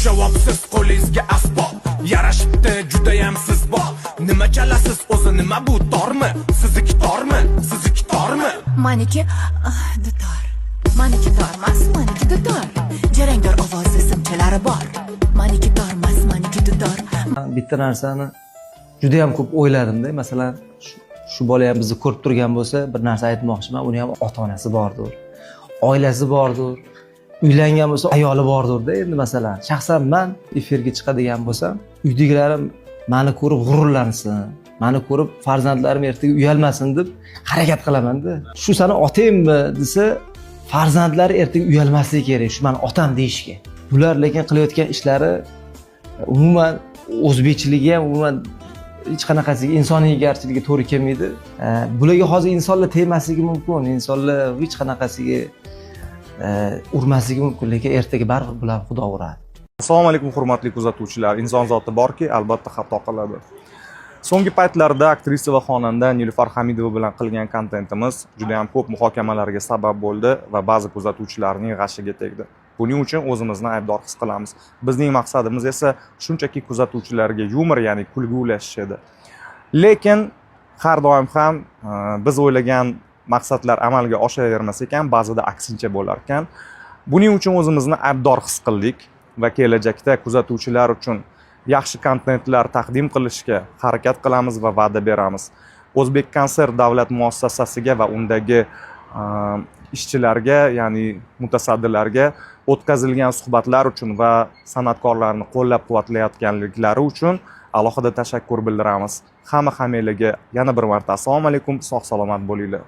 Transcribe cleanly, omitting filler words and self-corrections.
Javobsiz qo'lingizga asbob yarashibdi judayam siz bor. Nima chalasiz o'zi, nima bu tormi? Sizniki tormi? Sizniki tormi? Maniki dutor. Maniki tormas, maniki dutor. Jarangdor ovozli simchalari bor. Maniki tormas, maniki dutor. Bitta narsani juda ham ko'p o'yladim-da. Masalan, shu bola ham bizni ko'rib turgan bo'lsa, bir narsa aytmoqchiman. Uni ham ota-onasi bordir, oilasi bordir, uylangan bo'lsa, ayoli bordir-da. Endi masalan, shaxsan men efirga chiqadigan bo'lsam, uydagilarim meni ko'rib g'ururlansin, meni ko'rib farzandlarim ertaga uyalmasin deb harakat qilaman-da. Shu sani otangmi desa, farzandlari ertaga uyalmasligi kerak, shu meni otam deyishga. Bular lekin qilayotgan ishlari umuman o'zbekchiligi ham umuman hech qanaqasiga insoniygarchiligiga to'g'ri kelmaydi. Bularga hozir insonlar tegmasligi mumkin, insonlar hech qanaqasiga urmasligi mumkin, lekin ertaga baribir bular xudo uradi. Assalomu alaykum hurmatli kuzatuvchilar. Inson zoti borki, albatta xato qiladi. So'nggi paytlarda aktrisa va xonanda Nilufar Hamidova bilan qilgan kontentimiz juda ham ko'p muhokamalarga sabab bo'ldi va ba'zi kuzatuvchilarning g'ashiga tegdi. Buning uchun o'zimizni aybdor his qilamiz. Bizning maqsadimiz esa shunchaki kuzatuvchilarga yumor, ya'ni kulgu ulashish edi. Lekin har doim ham biz o'ylagan maqsadlar amalga oshavermas ekan, ba'zida aksincha bo'lar ekan. Buning uchun o'zimizni aybdor his qildik va kelajakda kuzatuvchilar uchun yaxshi kontentlar taqdim qilishga harakat qilamiz va va'da beramiz. O'zbekkonsert davlat muassasasiga va undagi ishchilarga, ya'ni mutasaddilarga o'tkazilgan suhbatlar uchun va san'atkorlarni qo'llab-quvvatlayotganliklari uchun alohida tashakkur bildiramiz. Hamma-hammalarga yana bir marta assalomu alaykum, sog' salomat bo'linglar.